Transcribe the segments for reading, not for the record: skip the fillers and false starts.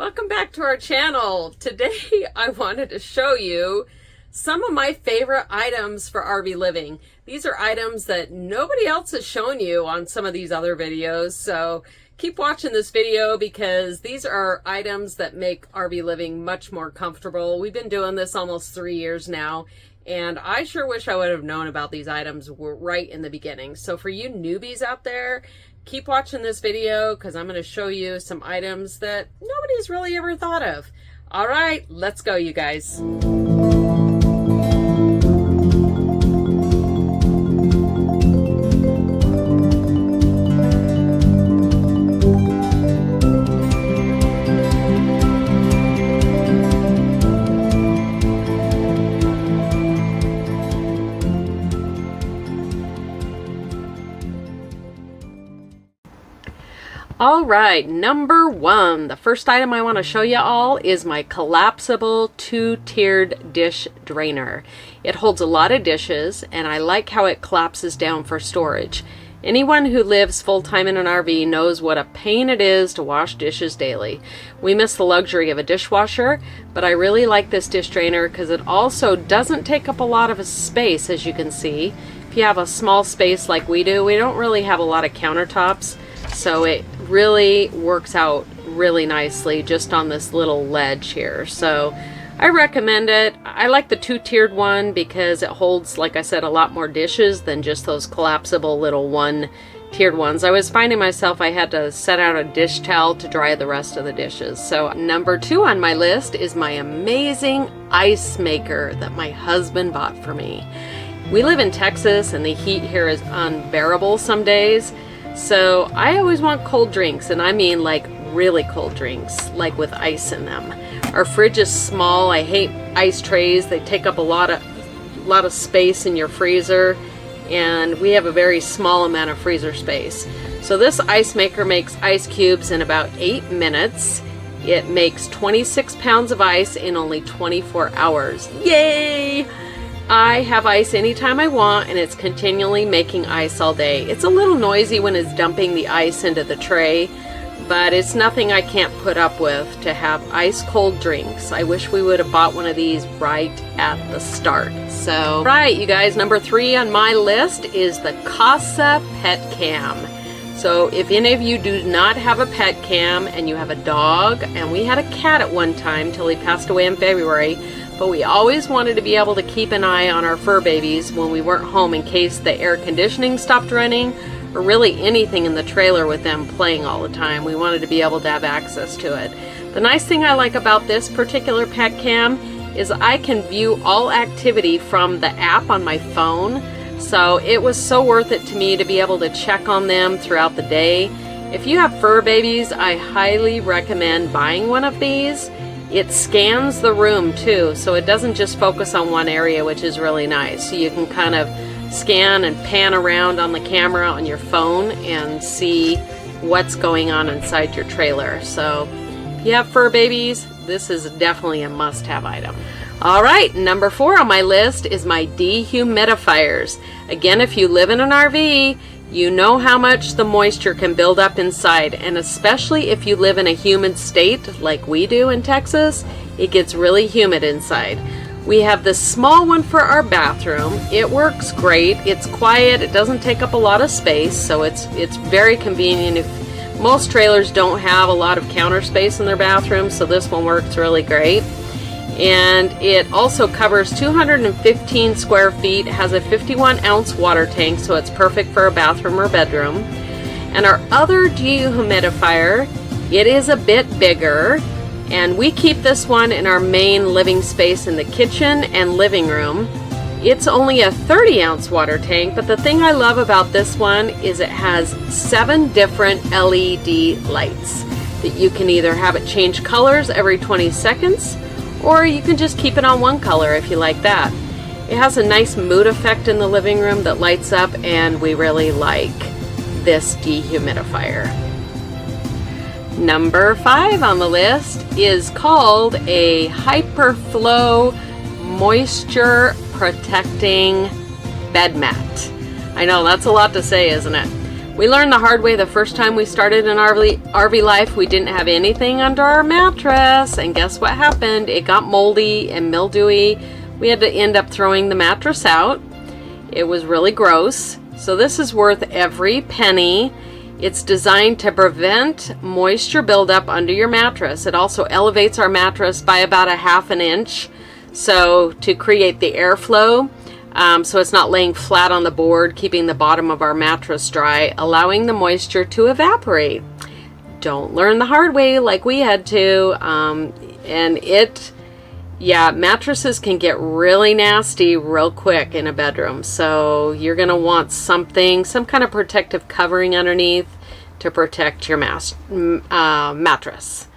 Welcome back to our channel. Today I wanted to show you some of my favorite items for RV living. These are items that nobody else has shown you on some of these other videos, so keep watching this video because these are items that make RV living much more comfortable. We've been doing this almost 3 years now, and I sure wish I would have known about these items right in the beginning. So for you newbies out there, keep watching this video because I'm going to show you some items that nobody's really ever thought of. All right, let's go, you guys. All right, number one, the first item I want to show you all is my collapsible two-tiered dish drainer. It holds a lot of dishes, and I like how it collapses down for storage. Anyone who lives full-time in an RV knows what a pain it is to wash dishes daily. We miss the luxury of a dishwasher, but I really like this dish drainer because it also doesn't take up a lot of space, as you can see. If you have a small space like we do, we don't really have a lot of countertops, so it really works out really nicely just on this little ledge here. So I recommend it. I like the two-tiered one because it holds, like I said, a lot more dishes than just those collapsible little one-tiered ones. I was finding myself I had to set out a dish towel to dry the rest of the dishes. So number two on my list is my amazing ice maker that my husband bought for me. We live in Texas and the heat here is unbearable some days. So I always want cold drinks, and I mean like really cold drinks, like with ice in them. Our fridge is small. I hate ice trays. They take up a lot of space in your freezer, and we have a very small amount of freezer space. So this ice maker makes ice cubes in about 8 minutes. It makes 26 pounds of ice in only 24 hours. Yay! I have ice anytime I want, and it's continually making ice all day. It's a little noisy when it's dumping the ice into the tray, but it's nothing I can't put up with to have ice cold drinks. I wish we would have bought one of these right at the start. So, right, you guys, number three on my list is the Casa Pet Cam. So if any of you do not have a pet cam and you have a dog, and we had a cat at one time till he passed away in February, but we always wanted to be able to keep an eye on our fur babies when we weren't home in case the air conditioning stopped running or really anything in the trailer with them playing all the time. We wanted to be able to have access to it. The nice thing I like about this particular pet cam is I can view all activity from the app on my phone. So it was so worth it to me to be able to check on them throughout the day. If you have fur babies, I highly recommend buying one of these. It scans the room too, so it doesn't just focus on one area, which is really nice. So you can kind of scan and pan around on the camera on your phone and see what's going on inside your trailer. So if you have fur babies, this is definitely a must-have item. All right, number four on my list is my dehumidifiers. Again, if you live in an RV, you know how much the moisture can build up inside, and especially if you live in a humid state like we do in Texas, it gets really humid inside. We have this small one for our bathroom. It works great. It's quiet. It doesn't take up a lot of space, so it's very convenient. If most trailers don't have a lot of counter space in their bathroom, so this one works really great. And it also covers 215 square feet, has a 51-ounce water tank, so it's perfect for a bathroom or bedroom. And our other dehumidifier, it is a bit bigger, and we keep this one in our main living space in the kitchen and living room. It's only a 30-ounce water tank, but the thing I love about this one is it has 7 different LED lights that you can either have it change colors every 20 seconds, or you can just keep it on one color if you like that. It has a nice mood effect in the living room that lights up, and we really like this dehumidifier. Number 5 on the list is called a Hy-pur Flow Moisture Protecting Bed Mat. I know that's a lot to say, isn't it? We learned the hard way the first time we started in RV life. We didn't have anything under our mattress, and guess what happened? It got moldy and mildewy. We had to end up throwing the mattress out. It was really gross. So this is worth every penny. It's designed to prevent moisture buildup under your mattress. It also elevates our mattress by about a ½ inch, so to create the airflow, so it's not laying flat on the board, keeping the bottom of our mattress dry, allowing the moisture to evaporate. Don't learn the hard way like we had to. Yeah, mattresses can get really nasty real quick in a bedroom. So you're going to want some kind of protective covering underneath to protect your mattress.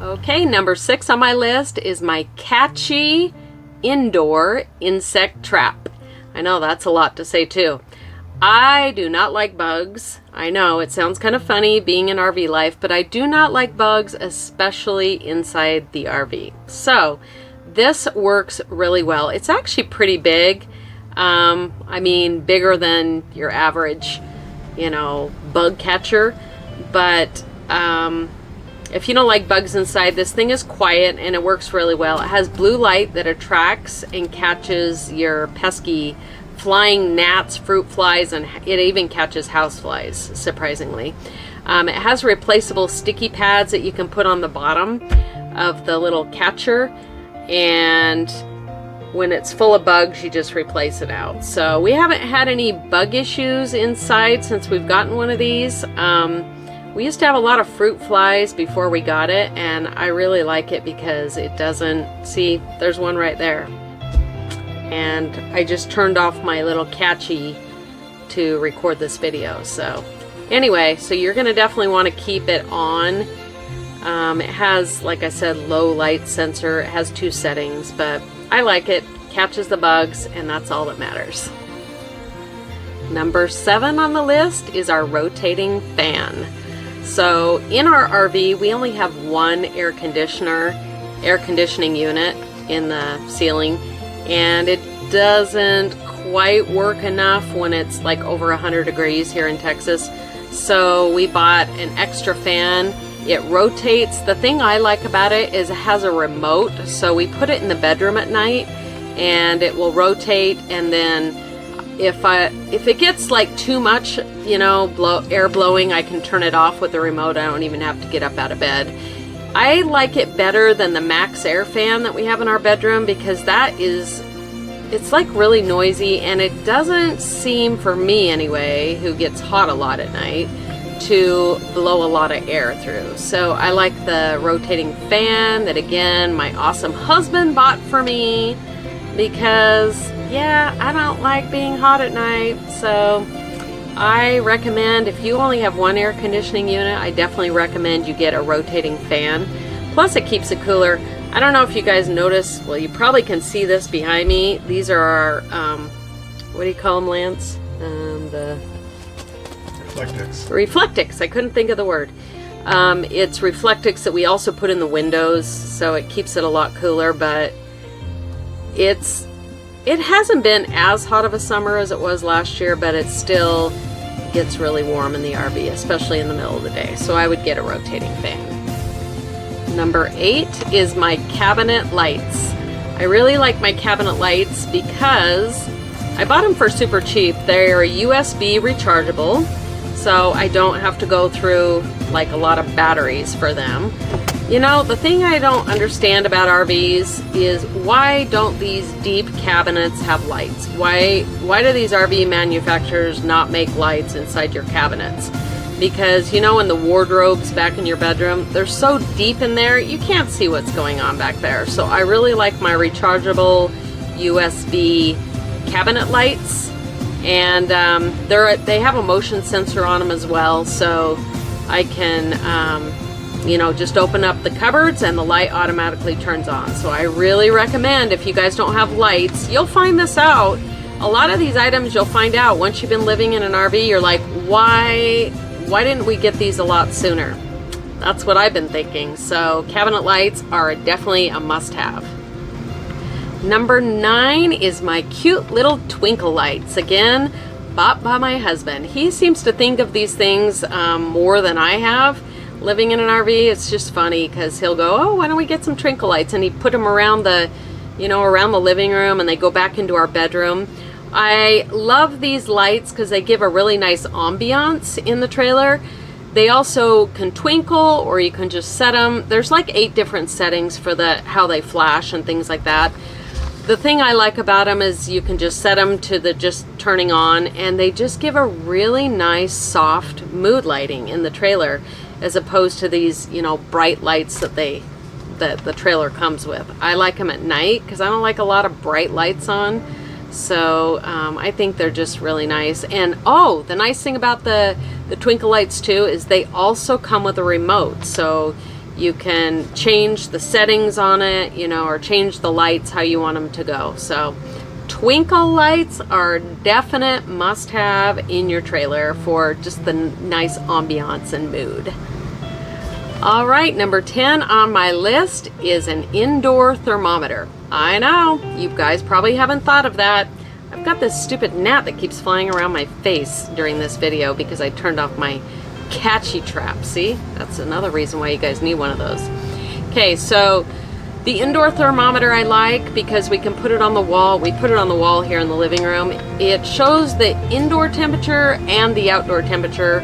Okay, number 6 on my list is my Katchy indoor insect trap. I know that's a lot to say too. I do not like bugs. I know it sounds kind of funny being in RV life, but I do not like bugs, especially inside the RV. So this works really well. It's actually pretty big. I mean, bigger than your average, bug catcher. But if you don't like bugs inside, this thing is quiet and it works really well. It has blue light that attracts and catches your pesky flying gnats, fruit flies, and it even catches house flies, surprisingly. It has replaceable sticky pads that you can put on the bottom of the little catcher, and when it's full of bugs, you just replace it out. So we haven't had any bug issues inside since we've gotten one of these. We used to have a lot of fruit flies before we got it, and I really like it because it doesn't, see, there's one right there. And I just turned off my little Katchy to record this video. So anyway, so you're going to definitely want to keep it on. It has, like I said, low light sensor. It has 2 settings, but I like it. Catches the bugs, and that's all that matters. Number 7 on the list is our rotating fan. So in our RV, we only have one air conditioning unit in the ceiling, and it doesn't quite work enough when it's like over 100 degrees here in Texas. So we bought an extra fan. It rotates. The thing I like about it is it has a remote, so we put it in the bedroom at night and it will rotate, and then if it gets like too much, air blowing, I can turn it off with the remote. I don't even have to get up out of bed. I like it better than the Max Air fan that we have in our bedroom, because it's like really noisy, and it doesn't seem, for me anyway, who gets hot a lot at night, to blow a lot of air through. So I like the rotating fan that, again, my awesome husband bought for me, because yeah, I don't like being hot at night. So I recommend, if you only have one air conditioning unit, I definitely recommend you get a rotating fan. Plus it keeps it cooler. I don't know if you guys notice, well, you probably can see this behind me. These are our, what do you call them, Lance? The Reflectix. Reflectix. I couldn't think of the word. It's Reflectix that we also put in the windows, so it keeps it a lot cooler, but it hasn't been as hot of a summer as it was last year, but it still gets really warm in the RV, especially in the middle of the day. So I would get a rotating fan. Number 8 is my cabinet lights. I really like my cabinet lights because I bought them for super cheap. They're USB rechargeable, so I don't have to go through like a lot of batteries for them. The thing I don't understand about RVs is, why don't these deep cabinets have lights? Why do these RV manufacturers not make lights inside your cabinets? Because, in the wardrobes back in your bedroom, they're so deep in there, you can't see what's going on back there. So I really like my rechargeable USB cabinet lights. And they have a motion sensor on them as well, so I can just open up the cupboards and the light automatically turns on. So I really recommend, if you guys don't have lights, you'll find this out. A lot of these items you'll find out once you've been living in an RV. You're like, why didn't we get these a lot sooner? That's what I've been thinking. So cabinet lights are definitely a must-have. Number 9 is my cute little twinkle lights. Again, bought by my husband. He seems to think of these things more than I have. Living in an RV, it's just funny because he'll go, oh, why don't we get some twinkle lights? And he put them around the, around the living room, and they go back into our bedroom. I love these lights because they give a really nice ambiance in the trailer. They also can twinkle, or you can just set them. There's like 8 different settings for how they flash and things like that. The thing I like about them is you can just set them to the just turning on, and they just give a really nice soft mood lighting in the trailer, as opposed to these, bright lights that the trailer comes with. I like them at night because I don't like a lot of bright lights on. So I think they're just really nice. And oh, the nice thing about the twinkle lights too is they also come with a remote. So you can change the settings on it, or change the lights how you want them to go. So twinkle lights are definite must-have in your trailer for just the nice ambiance and mood. All right, number 10 on my list is an indoor thermometer. I know, you guys probably haven't thought of that. I've got this stupid gnat that keeps flying around my face during this video because I turned off my Katchy trap. See, that's another reason why you guys need one of those. Okay, so the indoor thermometer I like because we can put it on the wall. We put it on the wall here in the living room. It shows the indoor temperature and the outdoor temperature,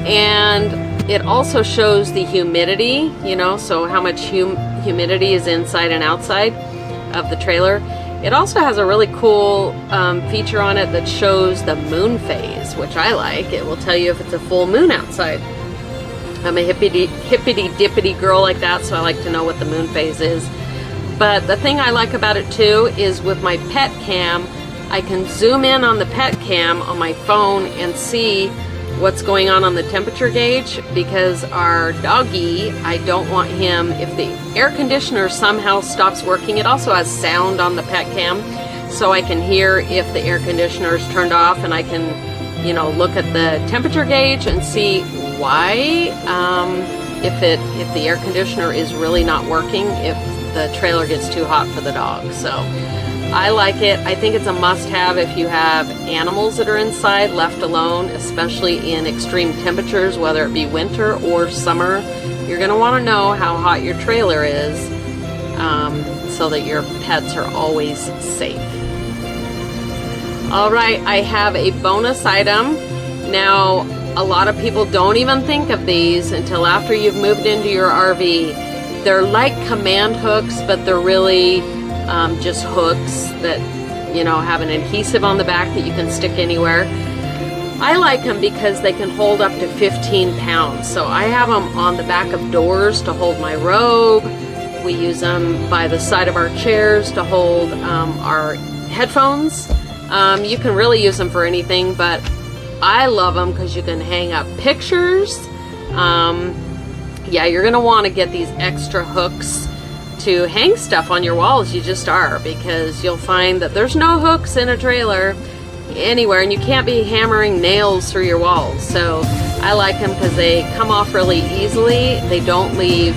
and it also shows the humidity, so how much humidity is inside and outside of the trailer. It also has a really cool feature on it that shows the moon phase, which I like. It will tell you if it's a full moon outside. I'm a hippity-dippity girl like that, so I like to know what the moon phase is. But the thing I like about it too is with my pet cam, I can zoom in on the pet cam on my phone and see what's going on the temperature gauge, because our doggy, I don't want him, if the air conditioner somehow stops working, it also has sound on the pet cam, so I can hear if the air conditioner is turned off, and I can, look at the temperature gauge and see why, if the air conditioner is really not working, if the trailer gets too hot for the dog. So I like it. I think it's a must-have if you have animals that are inside left alone, especially in extreme temperatures, whether it be winter or summer. You're going to want to know how hot your trailer is so that your pets are always safe. All right, I have a bonus item. Now, a lot of people don't even think of these until after you've moved into your RV. They're like command hooks, but they're really just hooks that have an adhesive on the back that you can stick anywhere. I like them because they can hold up to 15 pounds. So I have them on the back of doors to hold my robe. We use them by the side of our chairs to hold our headphones. You can really use them for anything, but I love them because you can hang up pictures. Yeah, you're gonna want to get these extra hooks to hang stuff on your walls. You just are, because you'll find that there's no hooks in a trailer anywhere, and you can't be hammering nails through your walls. So I like them because they come off really easily. They don't leave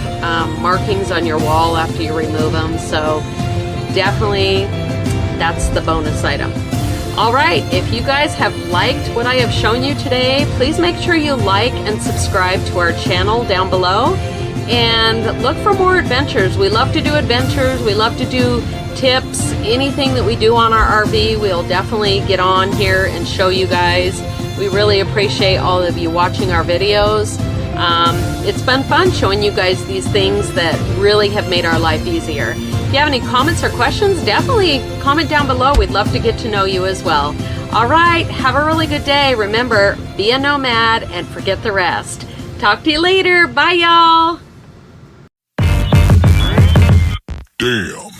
markings on your wall after you remove them. So definitely that's the bonus item. All right, if you guys have liked what I have shown you today, please make sure you like and subscribe to our channel down below, and look for more adventures. We love to do adventures. We love to do tips. Anything that we do on our RV, we'll definitely get on here and show you guys. We really appreciate all of you watching our videos. It's been fun showing you guys these things that really have made our life easier. If you have any comments or questions, definitely comment down below. We'd love to get to know you as well. All right, have a really good day. Remember, be a nomad and forget the rest. Talk to you later. Bye, y'all. Damn.